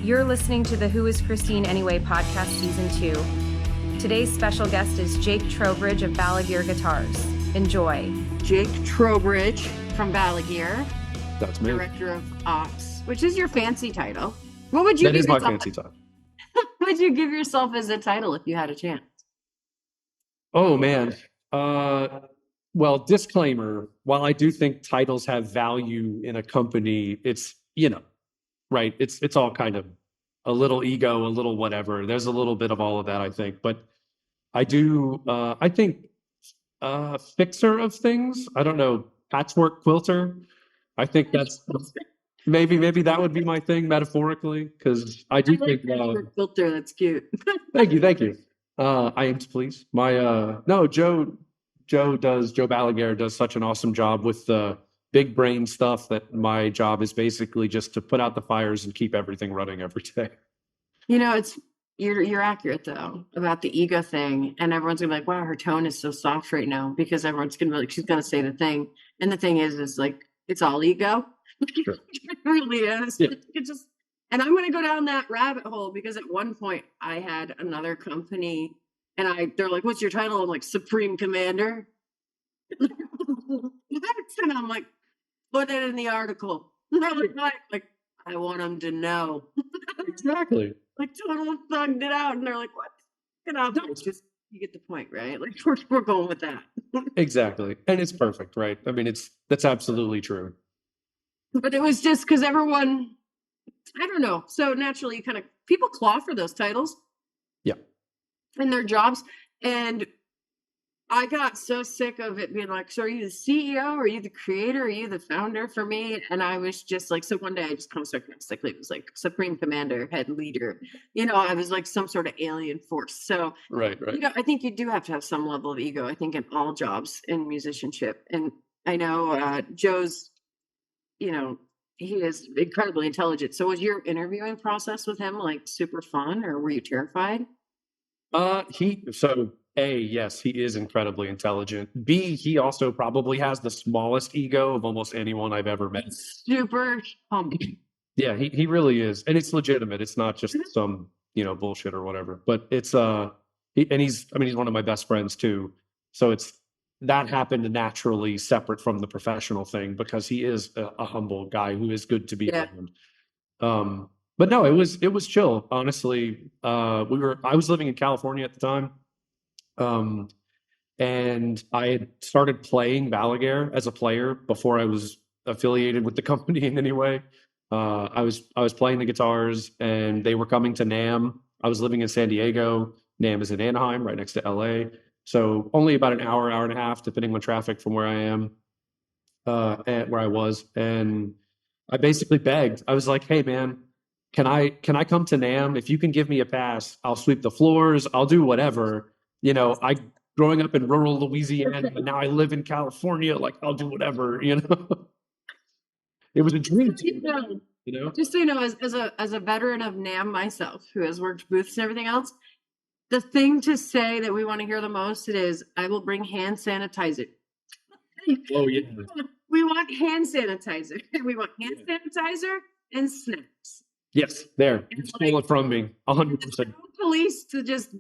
You're listening to the Who is Christine Anyway podcast season 2. Today's special guest is Jake Trowbridge of Balaguer Guitars. Enjoy. Jake Trowbridge from Balaguer. That's me. Director of Ops, which is your fancy title. What would you That give is my yourself? fancy title. What would you give yourself as a title if you had a chance? Oh man. Well, disclaimer, while I do think titles have value in a company, it's, right, it's all kind of a little ego, a little whatever. There's a little bit of all of that, I think. But I think fixer of things. I don't know, patchwork quilter. I think that's maybe that would be my thing metaphorically, because I do think patchwork filter. That's cute. Thank you. I am to please. Joe Balaguer does such an awesome job with the big brain stuff that my job is basically just to put out the fires and keep everything running every day. You're accurate though about the ego thing, and everyone's gonna be like, "Wow, her tone is so soft right now," because everyone's gonna be like, she's gonna say the thing, and the thing is like it's all ego. Sure. It really is. Yeah. And I'm gonna go down that rabbit hole because at one point I had another company, and they're like, "What's your title?" I'm like, "Supreme Commander." And I'm like, "Put it in the article." And they're like, "I want them to know." Exactly. Like total thugged it out, and they're like, "What?" It's just you get the point, right? Like we're going with that. Exactly, and it's perfect, right? I mean, that's absolutely true. But it was just because everyone, I don't know. So naturally, kind of people claw for those titles, Yeah. in their jobs, and I got so sick of it being like, "So are you the CEO? Are you the creator? Are you the founder?" For me, and I was just like, so one day I just kind of sarcastically was like, "Supreme Commander, head leader." I was like some sort of alien force. So Right. I think you do have to have some level of ego. I think in all jobs in musicianship, and I know Joe's. He is incredibly intelligent. So was your interviewing process with him like super fun, or were you terrified? Yes, he is incredibly intelligent. B, he also probably has the smallest ego of almost anyone I've ever met. Super humble. Yeah, he really is. And it's legitimate. It's not just some, bullshit or whatever. But it's he's one of my best friends too. So that happened naturally separate from the professional thing, because he is a humble guy who is good to be around. But no, it was chill, honestly. I was living in California at the time. And I had started playing Balaguer as a player before I was affiliated with the company in any way. I was playing the guitars, and they were coming to NAMM. I was living in San Diego. NAMM is in Anaheim, right next to LA. So only about an hour and a half, depending on traffic, from where I am, and where I was. And I basically begged. I was like, "Hey, man, can I come to NAMM? If you can give me a pass, I'll sweep the floors. I'll do whatever. Growing up in rural Louisiana, and now I live in California. Like, I'll do whatever. It was a dream. Just so you know, as a veteran of NAMM myself, who has worked booths and everything else, the thing to say that we want to hear the most is, "I will bring hand sanitizer." Oh yeah. We want hand sanitizer. We want hand sanitizer and snacks. Yes, there. You stole it from me. 100%. Police to just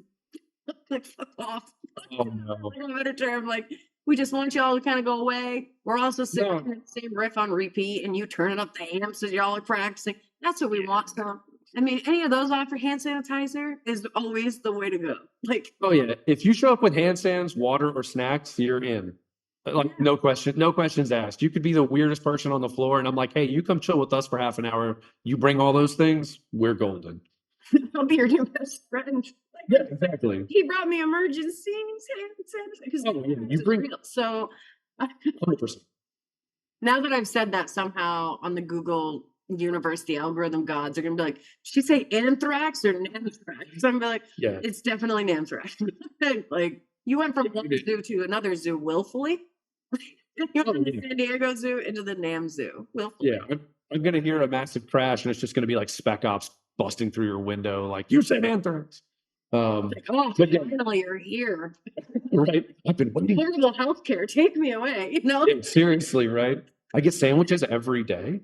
like fuck off. Oh no. A better term, like, we just want y'all to kind of go away. We're also sitting in the same riff on repeat, and you turning up the amps as y'all are practicing. That's what we want. So, any of those offer hand sanitizer is always the way to go. Like, oh yeah, if you show up with hand sands, water, or snacks, you're in. Like, no questions asked. You could be the weirdest person on the floor, and I'm like, "Hey, you come chill with us for half an hour. You bring all those things, we're golden." I'll be your new best friend. Yeah, exactly. He brought me emergency sanitizer. You bring real. So 100%. Now that I've said that, somehow on the Google universe, the algorithm gods are gonna be like, "Did she say anthrax or nanthrax?" So I'm gonna be like, Yeah, "It's definitely nanthrax." Like, you went from one zoo to another zoo willfully. You went from the San Diego Zoo into the NAMM Zoo willfully. Yeah, I'm gonna hear a massive crash, and it's just gonna be like Spec Ops busting through your window, like, "You said anthrax." Like, finally you're here. Right? I've been waiting. Horrible healthcare. Take me away. Yeah, seriously, right? I get sandwiches every day.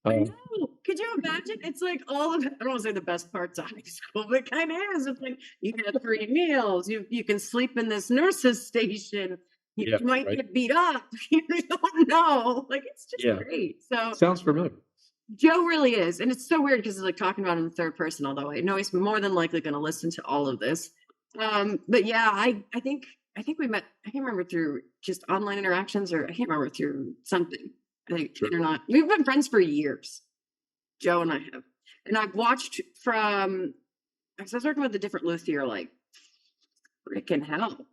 I Uh, know. Could you imagine? It's like all of, I don't want to say the best parts of high school, but it kind of is. It's like you get 3 meals, you can sleep in this nurse's station, you yeah, might right. get beat up, you don't know. Like it's just Yeah, great. So sounds familiar. Joe really is. And it's so weird because it's like talking about him in the third person, although I know he's more than likely going to listen to all of this. But yeah, I think we met, I can't remember through just online interactions or I can't remember through something. I think Sure. they're not, we've been friends for years. Joe and I have. And I've watched from, because I was working with a different luthier like freaking hell,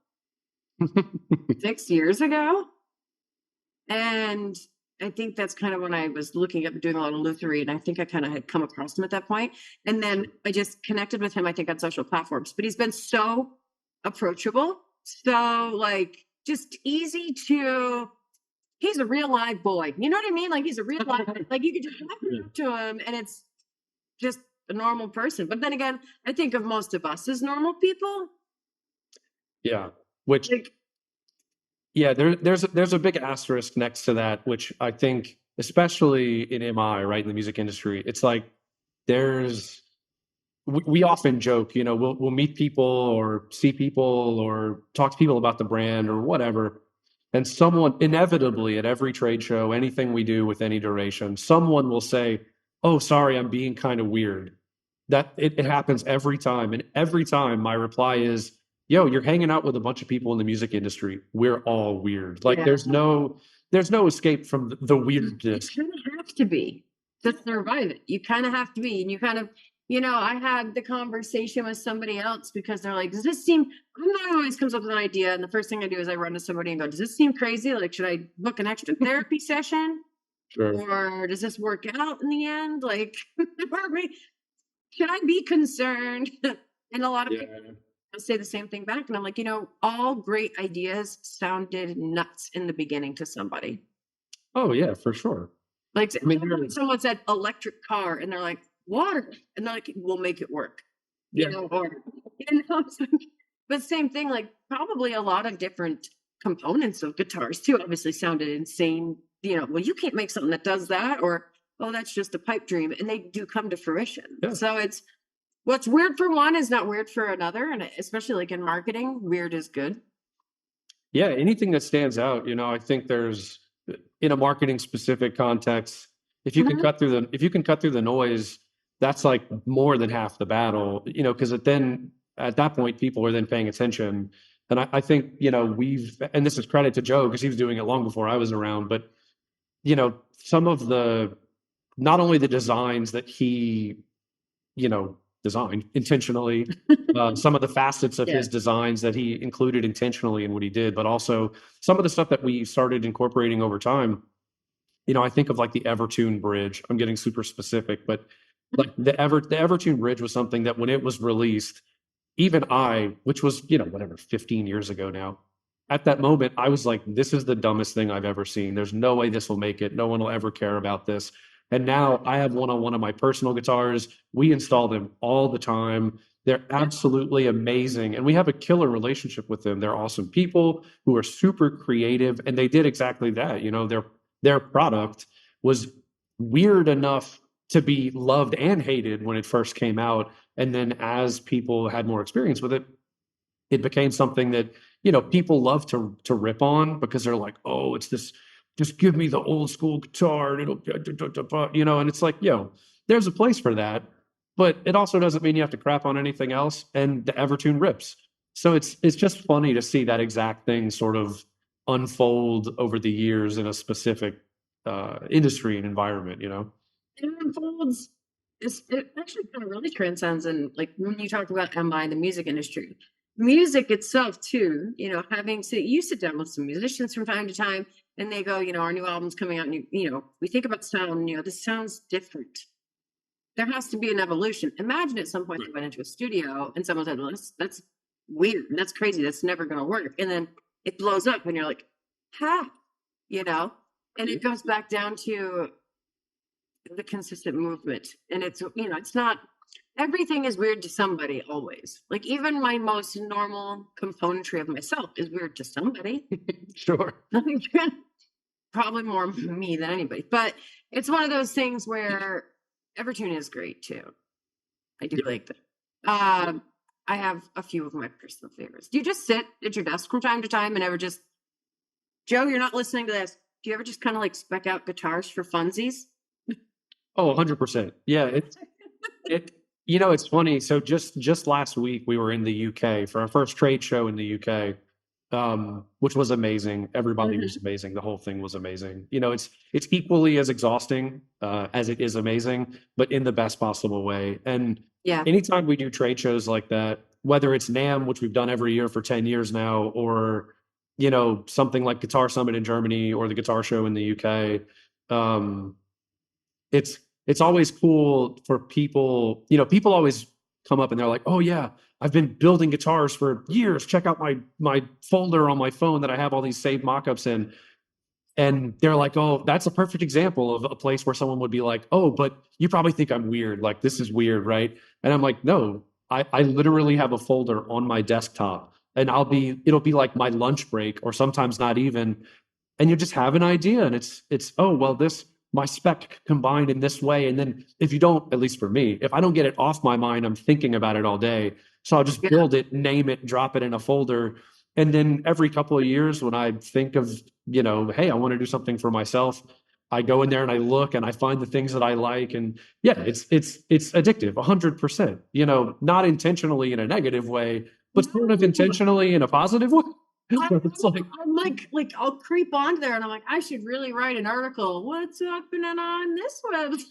6 years ago. And I think that's kind of when I was looking up doing a lot of lutherie, and I think I kind of had come across him at that point. And then I just connected with him, I think, on social platforms. But he's been so approachable, so like just easy to. He's a real live boy. You know what I mean? Like he's a real live. Like you could just walk up to him, and it's just a normal person. But then again, I think of most of us as normal people. Yeah, which Like, yeah, there's a big asterisk next to that, which I think, especially in MI, right, in the music industry, it's like there's we often joke, we'll meet people or see people or talk to people about the brand or whatever, and someone inevitably at every trade show, anything we do with any duration, someone will say, "Oh, sorry, I'm being kind of weird." That it happens every time, and every time my reply is, "Yo, you're hanging out with a bunch of people in the music industry. We're all weird." Like yeah. there's no escape from the You weirdness. kind of have to be to survive it. You kind of have to be. And you kind of, I had the conversation with somebody else because they're like, does this seem, I'm not always comes up with an idea. And the first thing I do is I run to somebody and go, does this seem crazy? Like, should I book an extra therapy session? Sure. Or does this work out in the end? Like, should I be concerned? And a lot of people say the same thing back. And I'm like, all great ideas sounded nuts in the beginning to somebody. Oh yeah, for sure. Like I mean, someone said electric car and they're like, water. And they're like, we'll make it work. yeah, Or but same thing, like probably a lot of different components of guitars too, obviously sounded insane. Well, you can't make something that does that, or oh, that's just a pipe dream. And they do come to fruition. Yeah. So it's what's weird for one is not weird for another. And especially like in marketing, weird is good. yeah, anything that stands out, I think there's in a marketing specific context, if you can Mhm. cut through the noise, that's like more than half the battle, because then at that point people are then paying attention. And I think, and this is credit to Joe because he was doing it long before I was around, but some of the not only the designs that he, designed intentionally, some of the facets of his Yeah. designs that he included intentionally in what he did, but also some of the stuff that we started incorporating over time. I think of like the Evertune bridge. I'm getting super specific, but like the Evertune bridge was something that when it was released, even I, which was, whatever, 15 years ago now, at that moment, I was like, this is the dumbest thing I've ever seen. There's no way this will make it. No one will ever care about this. And now I have one on one of my personal guitars. We install them all the time. They're absolutely amazing. And we have a killer relationship with them. They're awesome people who are super creative. And they did exactly that. Their product was weird enough to be loved and hated when it first came out. And then as people had more experience with it, it became something that, people love to rip on because they're like, oh, it's this, just give me the old school guitar and it'll, and it's like, there's a place for that, but it also doesn't mean you have to crap on anything else. And the Evertune rips. So it's just funny to see that exact thing sort of unfold over the years in a specific industry and environment. It unfolds. It actually kind of really transcends, and like when you talk about MI, the music industry, music itself too. You sit down with some musicians from time to time, and they go, our new album's coming out, and we think about sound. This sounds different. There has to be an evolution. Imagine at some point they went into a studio and someone said, "Well, that's weird. That's crazy. That's never going to work," and then it blows up, and you're like, "Ha," and it goes back down to the consistent movement. And it's not everything is weird to somebody always. Like even my most normal componentry of myself is weird to somebody. Sure. Probably more me than anybody. But It's one of those things where Evertune is great too. I do like that. I have a few of my personal favorites. Do you just sit at your desk from time to time and ever just, Joe, you're not listening to this. Do you ever just kind of like spec out guitars for funsies? Oh, 100%. Yeah, it's funny. So just last week we were in the UK for our first trade show in the UK, which was amazing. Everybody was amazing. The whole thing was amazing. It's equally as exhausting as it is amazing, but in the best possible way. And Yeah. anytime we do trade shows like that, whether it's NAMM, which we've done every year for 10 years now, or something like Guitar Summit in Germany or the Guitar Show in the UK, it's always cool for people. People always come up and they're like, "Oh yeah, I've been building guitars for years. Check out my folder on my phone that I have all these saved mockups in." And they're like, "Oh, that's a perfect example of a place where someone would be like, oh, but you probably think I'm weird. Like, this is weird, right?" And I'm like, "No, I literally have a folder on my desktop, and it'll be like my lunch break, or sometimes not even. And you just have an idea, and it's oh well, this my spec combined in this way. And then if you don't, at least for me, if I don't get it off my mind, I'm thinking about it all day. So I'll just build it, name it, drop it in a folder. And then every couple of years when I think of, hey, I want to do something for myself, I go in there and I look and I find the things that I like. And yeah, it's addictive, 100%, not intentionally in a negative way, but sort of intentionally in a positive way. It's I'm like I'll creep on there and I'm like, I should really write an article. What's happening on this website?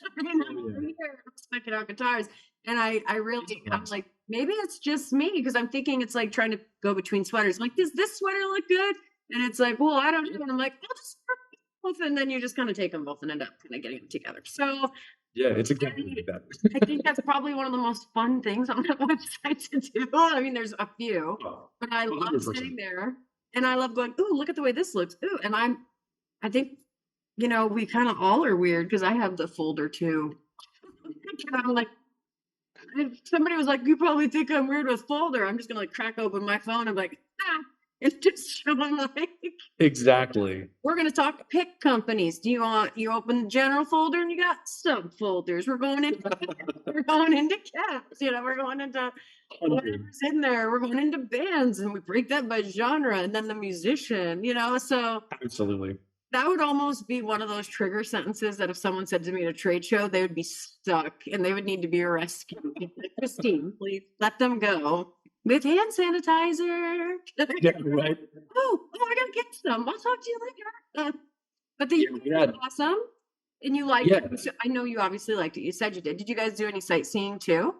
Checking out guitars. And I really, I'm like, maybe it's just me, because I'm thinking it's like trying to go between sweaters. I'm like, does this sweater look good? And it's like, well, I don't know. And I'm like, I'll just both, and then you just kind of take them both and end up kind of getting them together. So yeah, it's exactly like that. I think that's probably one of the most fun things on that website to do. I mean, there's a few, but I love 100%. sitting there and I love going, ooh, look at the way this looks. Ooh, and I think, we kind of all are weird, because I have the folder too. And I'm like, if somebody was like, you probably think I'm weird with folder, I'm just gonna like crack open my phone and be like, it's just showing like Exactly. we're gonna talk pick companies. Do you open the general folder and you got subfolders? We're going into caps, we're going into whatever's in there. We're going into bands and we break that by genre and then the musician, so Absolutely. that would almost be one of those trigger sentences that if someone said to me at a trade show, they would be stuck and they would need to be rescued. Like, Christine, please let them go with hand sanitizer. Yeah, right. Oh, I gotta get some. I'll talk to you later. But the was awesome, and you liked it. So I know you obviously liked it. You said you did. Did you guys do any sightseeing too?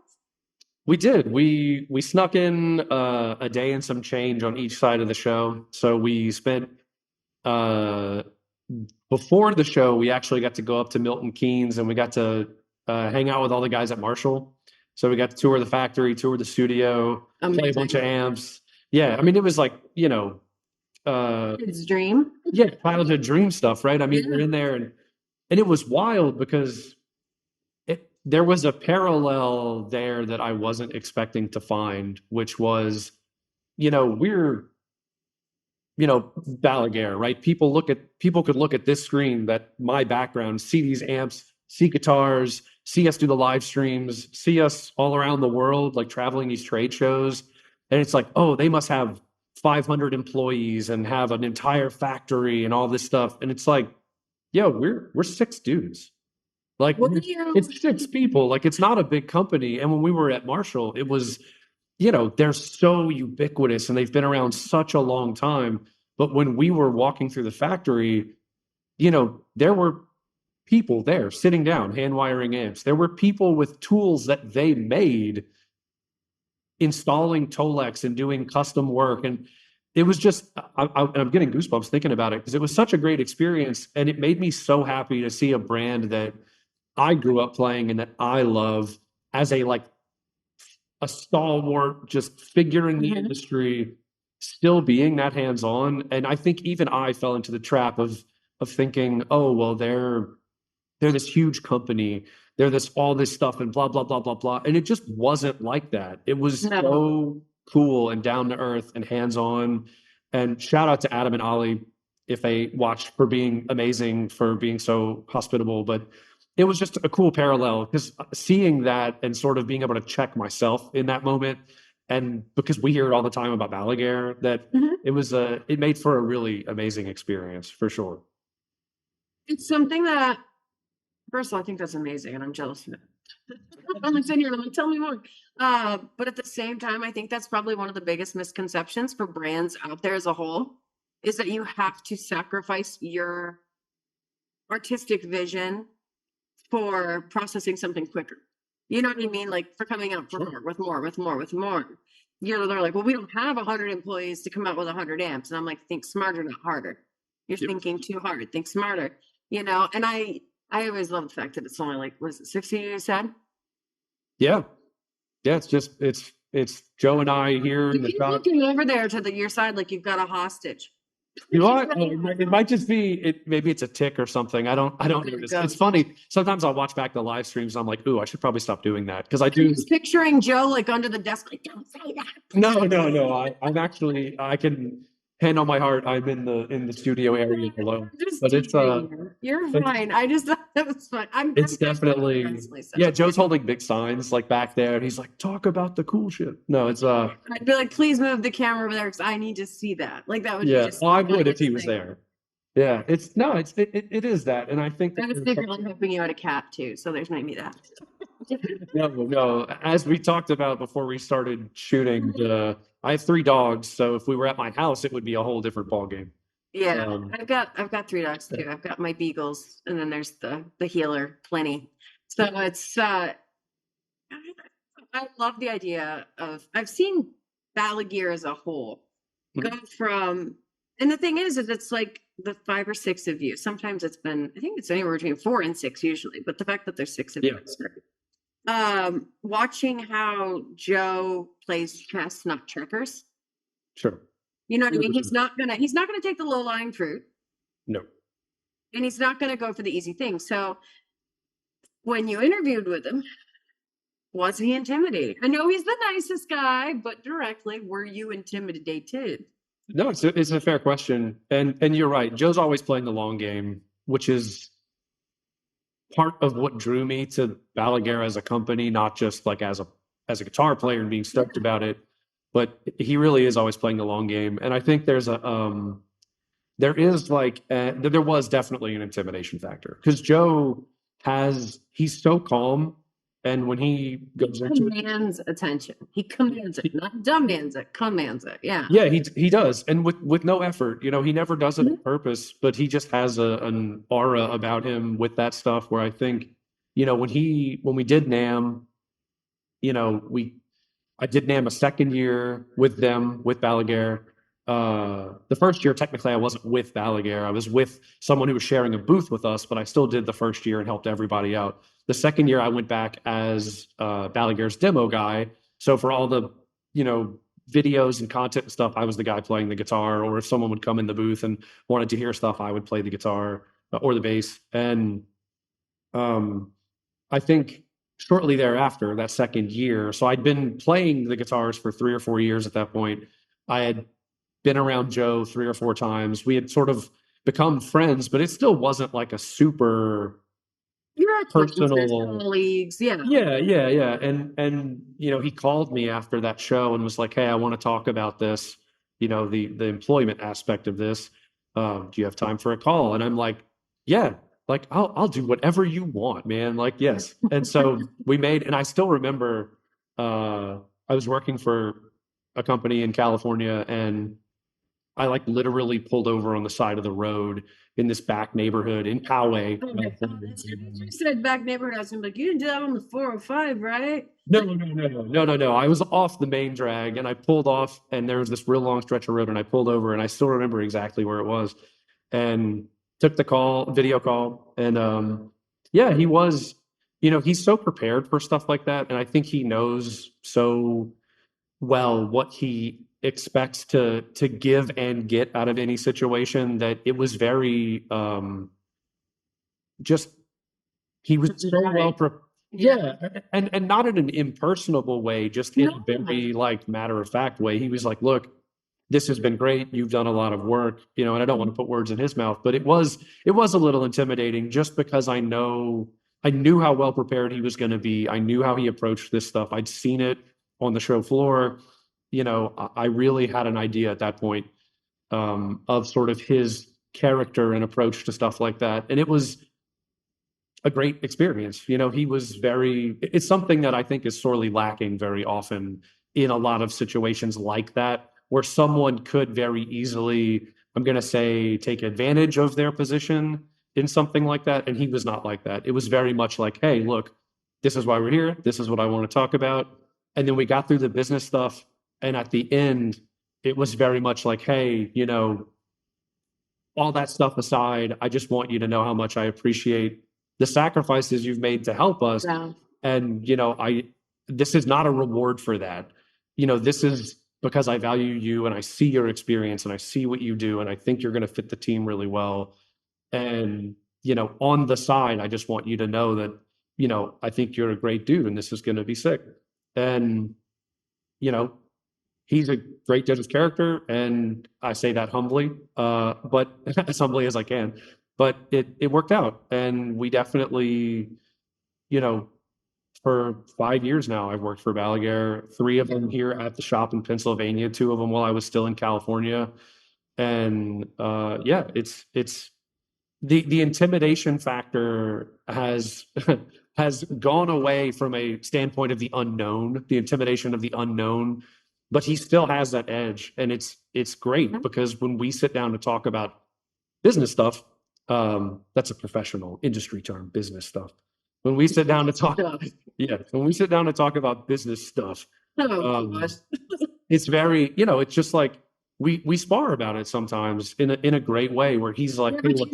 We did. We snuck in a day and some change on each side of the show. So we spent before the show, we actually got to go up to Milton Keynes and we got to hang out with all the guys at Marshall. So we got to tour the factory, tour the studio, play a bunch of amps. Yeah, I mean, it was like, It's dream. Yeah, childhood dream stuff, right? I mean, we're in there and it was wild because there was a parallel there that I wasn't expecting to find, which was, we're Balaguer, right? People could look at this screen, that my background, see these amps, see guitars, see us do the live streams, see us all around the world, like traveling these trade shows. And it's like, oh, they must have 500 employees and have an entire factory and all this stuff. And it's like, yeah, we're 6 dudes. Like, it's 6 people. Like, it's not a big company. And when we were at Marshall, it was, they're so ubiquitous and they've been around such a long time. But when we were walking through the factory, there were people there sitting down, hand wiring amps. There were people with tools that they made, installing Tolex and doing custom work. And it was just, I'm getting goosebumps thinking about it, because it was such a great experience. And it made me so happy to see a brand that I grew up playing and that I love as a stalwart, just figure in the industry, still being that hands-on. And I think even I fell into the trap of thinking, oh, well, they're this huge company, they're all this stuff and blah, blah, blah, blah, blah. And it just wasn't like that. It was so cool and down to earth and hands-on. And shout out to Adam and Ollie. Watch, for being amazing, for being so hospitable. But it was just a cool parallel because seeing that and sort of being able to check myself in that moment, and because we hear it all the time about Balaguer, that it made for a really amazing experience for sure. It's something that, first of all, I think that's amazing, and I'm jealous of it. I'm like sitting here and I'm like, tell me more. But at the same time, I think that's probably one of the biggest misconceptions for brands out there as a whole, is that you have to sacrifice your artistic vision for processing something quicker. You know what I mean? Like for coming out with more. They're like, well, we don't have 100 employees to come out with 100 amps. And I'm like, think smarter, not harder. You're thinking too hard. Think smarter, and I always love the fact that it's only like, was it 60 you said? Yeah. It's just, it's Joe and I here in the Keep shop. looking over there to your side like you've got a hostage. You know what? It might just be maybe it's a tick or something. I don't notice. It's funny. Sometimes I'll watch back the live streams and I'm like, ooh, I should probably stop doing that. Because I do. I'm just picturing Joe like under the desk, like, don't say that. No. I'm actually, I can, hand on my heart, I'm in the studio area below. But it's you're fine. I just thought that was fun. It's definitely, yeah, Joe's holding big signs like back there and he's like, talk about the cool shit. No, it's I'd be like, please move the camera over there because I need to see that. Like that would be just, well, I would if he was there. Yeah, it is that. And I think I was secretly hoping you had a cat too, so there's maybe that. No. As we talked about before we started shooting, I have 3 dogs, so if we were at my house, it would be a whole different ball game. Yeah, I've got 3 dogs too. I've got my beagles, and then there's the healer, Plenty. So it's I love the idea of, I've seen Balaguer as a whole go from, and the thing is it's like the 5 or 6 of you. Sometimes I think it's anywhere between 4 and 6 usually, but the fact that there's 6 of you is great. Watching how Joe plays chess, not checkers. Sure. You know what I mean? He's not gonna take the low-lying fruit. No. And he's not gonna go for the easy thing. So when you interviewed with him, was he intimidating? I know he's the nicest guy, but directly, were you intimidated? No, it's a fair question. And you're right. Joe's always playing the long game, which is part of what drew me to Balaguer as a company, not just like as a guitar player and being stoked about it, but he really is always playing the long game. And I think there was definitely an intimidation factor because Joe he's so calm. And when he goes into it, commands attention. He commands it, not demands it, commands it. Yeah. Yeah, he does. And with no effort, he never does it on purpose, but he just has an aura about him with that stuff where I think, when we did NAMM, I did NAMM a second year with Balaguer. The first year, technically, I wasn't with Balaguer. I was with someone who was sharing a booth with us, but I still did the first year and helped everybody out. The second year, I went back as Balaguer's demo guy. So for all the, videos and content and stuff, I was the guy playing the guitar. Or if someone would come in the booth and wanted to hear stuff, I would play the guitar or the bass. And I think shortly thereafter, that second year, so I'd been playing the guitars for 3 or 4 years at that point. I had been around Joe 3 or 4 times. We had sort of become friends, but it still wasn't like a super personal colleagues. Yeah. And he called me after that show and was like, hey, I want to talk about this, the employment aspect of this. Do you have time for a call? And I'm like, yeah, like I'll do whatever you want, man. Like, yes. And so and I still remember I was working for a company in California, and I like literally pulled over on the side of the road in this back neighborhood in Poway. You said back neighborhood. I was like, you didn't do that on the 405, right? No. I was off the main drag and I pulled off, and there was this real long stretch of road, and I pulled over, and I still remember exactly where it was, and took the video call. And he was, he's so prepared for stuff like that. And I think he knows so well what he expects to give and get out of any situation, that it was very he was so well prepared. Yeah, and not in an impersonable way, just in a very like matter of fact way. He was like, look, this has been great. You've done a lot of work, you know, and I don't want to put words in his mouth, but it was a little intimidating just because I knew how well prepared he was going to be. I knew how he approached this stuff. I'd seen it on the show floor. You know, I really had an idea at that point of sort of his character and approach to stuff like that. And it was a great experience. You know, it's something that I think is sorely lacking very often in a lot of situations like that, where someone could very easily, I'm going to say, take advantage of their position in something like that. And he was not like that. It was very much like, hey, look, this is why we're here. This is what I want to talk about. And then we got through the business stuff. And at the end, it was very much like, hey, you know, all that stuff aside, I just want you to know how much I appreciate the sacrifices you've made to help us. Yeah. And, you know, this is not a reward for that. You know, this is because I value you and I see your experience and I see what you do and I think you're going to fit the team really well. And, you know, on the side, I just want you to know that, you know, I think you're a great dude and this is going to be sick. And, you know, he's a great judge's character, and I say that humbly, but as humbly as I can. But it worked out, and we definitely, you know, for 5 years now, I've worked for Balaguer. 3 of them here at the shop in Pennsylvania, 2 of them while I was still in California, and yeah, it's the intimidation factor has has gone away from a standpoint of the unknown, the intimidation of the unknown, but he still has that edge, and it's great because when we sit down to talk about business stuff, that's a professional industry term, business stuff. When we sit down to talk, yeah, when we sit down to talk about business stuff, it's very, you know, it's just like we spar about it sometimes in a great way where he's like, hey, look,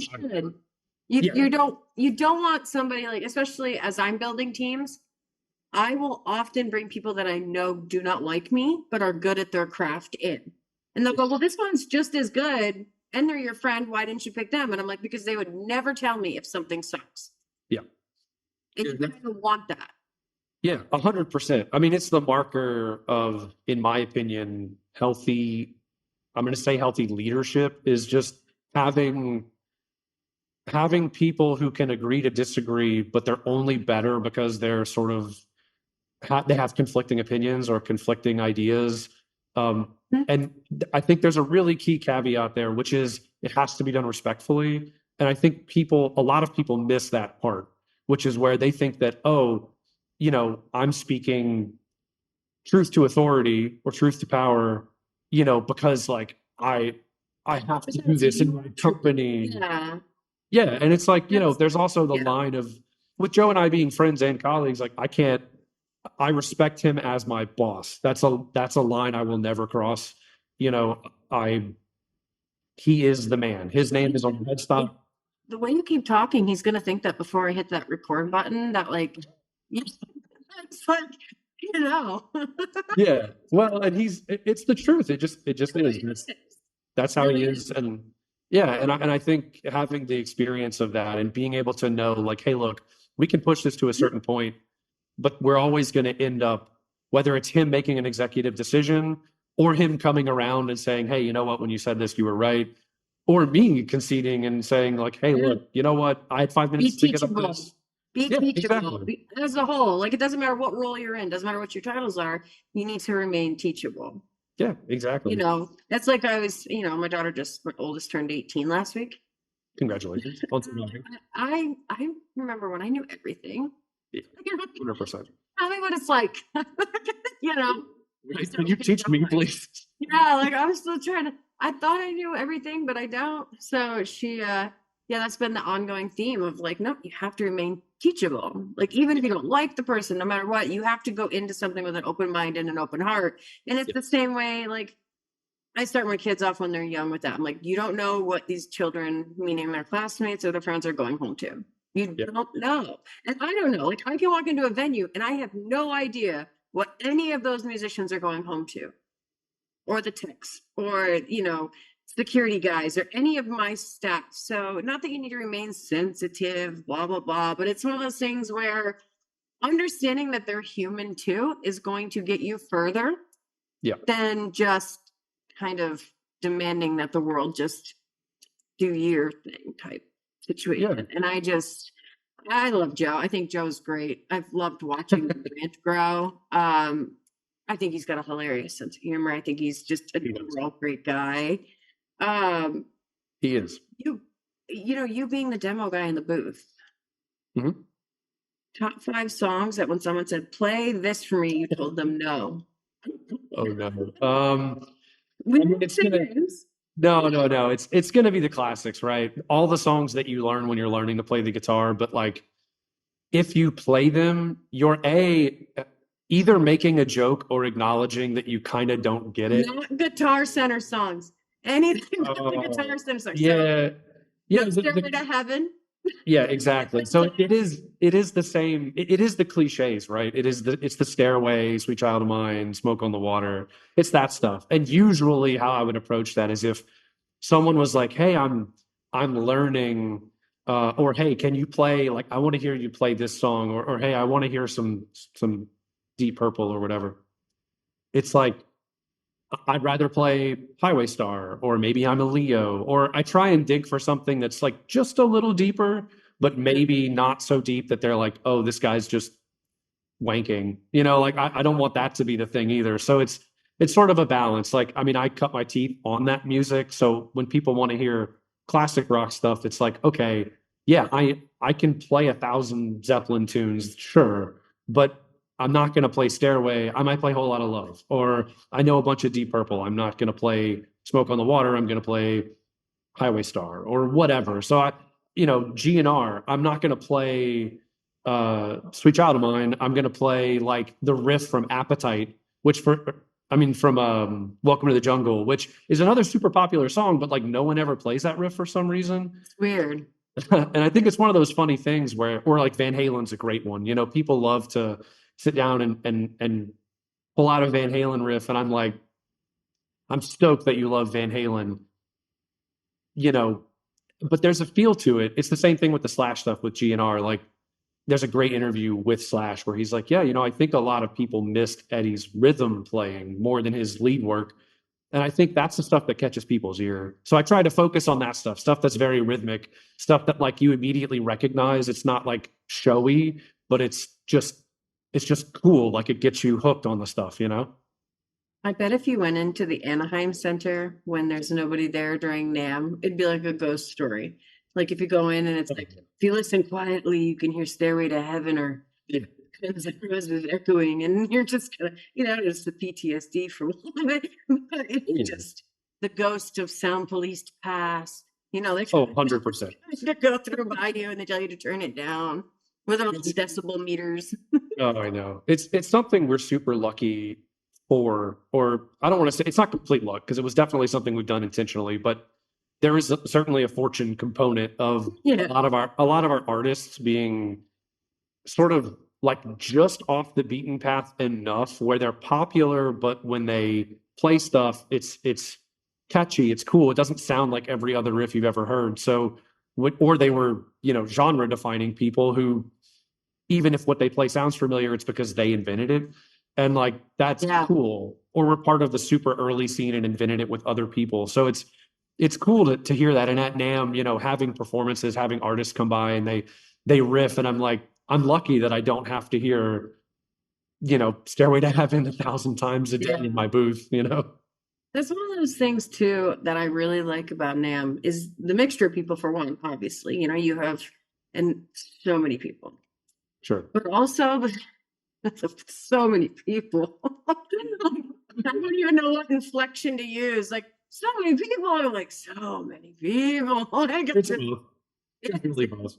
you don't want somebody like, especially as I'm building teams, I will often bring people that I know do not like me, but are good at their craft in. And they'll go, well, this one's just as good. And they're your friend. Why didn't you pick them? And I'm like, because they would never tell me if something sucks. Yeah. And you kind of want that. Yeah, 100%. I mean, it's the marker of, in my opinion, healthy, I'm going to say healthy leadership is just having people who can agree to disagree, but they're only better because they're sort of they have conflicting opinions or conflicting ideas. And I think there's a really key caveat there, which is it has to be done respectfully. And I think a lot of people miss that part, which is where they think that, oh, you know, I'm speaking truth to authority or truth to power, you know, because like I have to do this in my company. Yeah. Yeah. And it's like, you know, there's also the line of, with Joe and I being friends and colleagues, like I respect him as my boss. That's a line I will never cross. You know, he is the man. His name is on the headstock. The way you keep talking, he's gonna think that before I hit that record button, that like, it's like, you know. Yeah. Well, and it's the truth. It just is. That's how he is. And yeah, and I think having the experience of that and being able to know, like, hey, look, we can push this to a certain point, but we're always going to end up, whether it's him making an executive decision or him coming around and saying, hey, you know what, when you said this, you were right. Or me conceding and saying like, hey, look, you know what, I had 5 minutes to get up this. Be teachable. As a whole. Like, it doesn't matter what role you're in, doesn't matter what your titles are, you need to remain teachable. Yeah, exactly. You know, that's like my daughter my oldest turned 18 last week. Congratulations. I remember when I knew everything. Yeah, 100%. Tell me what it's like. You know. Right. Can you teach me, please? Yeah, like I'm still trying to. I thought I knew everything, but I don't. So she, that's been the ongoing theme of like, no, you have to remain teachable. Like, even if you don't like the person, no matter what, you have to go into something with an open mind and an open heart. And it's the same way, like, I start my kids off when they're young with that. I'm like, you don't know what these children, meaning their classmates or their friends, are going home to. You don't know. And I don't know. Like, I can walk into a venue and I have no idea what any of those musicians are going home to, or the techs, or, you know, security guys, or any of my staff. So not that you need to remain sensitive, blah, blah, blah, but it's one of those things where understanding that they're human too is going to get you further than just kind of demanding that the world just do your thing type situation. And I love Joe. I think Joe's great. I've loved watching the rant grow. I think he's got a hilarious sense of humor. I think he's just a real great guy. He is. You being the demo guy in the booth. Mm-hmm. Top 5 songs that when someone said, play this for me, you told them no. Oh no. No. It's gonna be the classics, right? All the songs that you learn when you're learning to play the guitar, but like if you play them, you're either making a joke or acknowledging that you kind of don't get it. Not Guitar Center songs. Anything but the Guitar Center songs. Yeah. So, Stairway to Heaven. Yeah, exactly. So it is the same. It is the cliches, right? It's the Stairway, Sweet Child of Mine, Smoke on the Water. It's that stuff. And usually how I would approach that is if someone was like, hey, I'm learning, or hey, can you play, like, I want to hear you play this song, or hey, I want to hear some Deep Purple or whatever. It's like, I'd rather play Highway Star, or maybe I'm a Leo, or I try and dig for something that's like just a little deeper, but maybe not so deep that they're like, oh, this guy's just wanking. Like I don't want that to be the thing either. So it's sort of a balance. Like, I mean, I cut my teeth on that music. So when people want to hear classic rock stuff, it's like, okay, yeah, I can play 1,000 Zeppelin tunes, sure, but I'm not going to play Stairway. I might play Whole Lotta Love, or I know a bunch of Deep Purple. I'm not going to play Smoke on the Water. I'm going to play Highway Star or whatever. So GNR, I'm not going to play Sweet Child of Mine. I'm going to play like the riff from Appetite, from Welcome to the Jungle, which is another super popular song, but like no one ever plays that riff for some reason. It's weird. And I think it's one of those funny things or like Van Halen's a great one. People love to sit down and pull out a Van Halen riff, and I'm like, I'm stoked that you love Van Halen, but there's a feel to it. It's the same thing with the Slash stuff with GNR. Like, there's a great interview with Slash where he's like, yeah, I think a lot of people missed Eddie's rhythm playing more than his lead work. And I think that's the stuff that catches people's ear. So I try to focus on that stuff that's very rhythmic, stuff that like you immediately recognize. It's not like showy, but it's just cool. Like, it gets you hooked on the stuff, I bet if you went into the Anaheim Center when there's nobody there during NAMM, it'd be like a ghost story. Like if you go in and it's like, if you listen quietly, you can hear Stairway to Heaven or Guns N' Roses echoing, and you're just kind of, it's the PTSD from all of it. But it's just the ghost of Sound Police Pass. They 100%. They go through by you and they tell you to turn it down with all those decibel meters. Oh, I know. It's something we're super lucky for, or I don't want to say it's not complete luck, because it was definitely something we've done intentionally, but there is certainly a fortune component of a lot of our artists being sort of like just off the beaten path enough where they're popular, but when they play stuff, it's catchy, it's cool, it doesn't sound like every other riff you've ever heard. So or they were genre defining people who, even if what they play sounds familiar, it's because they invented it. And like, that's cool. Or we're part of the super early scene and invented it with other people. So it's cool to hear that. And at NAMM, having performances, having artists come by and they riff, and I'm like, I'm lucky that I don't have to hear, Stairway to Heaven 1,000 times a day in my booth, That's one of those things too that I really like about NAMM is the mixture of people, for one, obviously, you have, and so many people. Sure. But also so many people. I don't even know what inflection to use. Like, so many people. I'm like, so many people.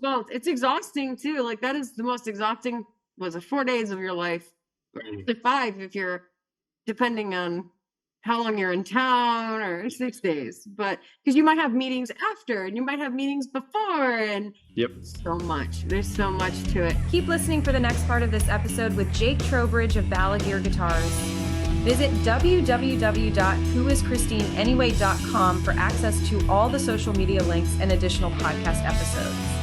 Well, it's exhausting too. Like, that is the most exhausting. Was it 4 days of your life? Or 5 if you're, depending on how long you're in town, or 6 days. But because you might have meetings after, and you might have meetings before, and so much. There's so much to it. Keep listening for the next part of this episode with Jake Trowbridge of Balaguer Guitars. Visit www.whoischristineanyway.com for access to all the social media links and additional podcast episodes.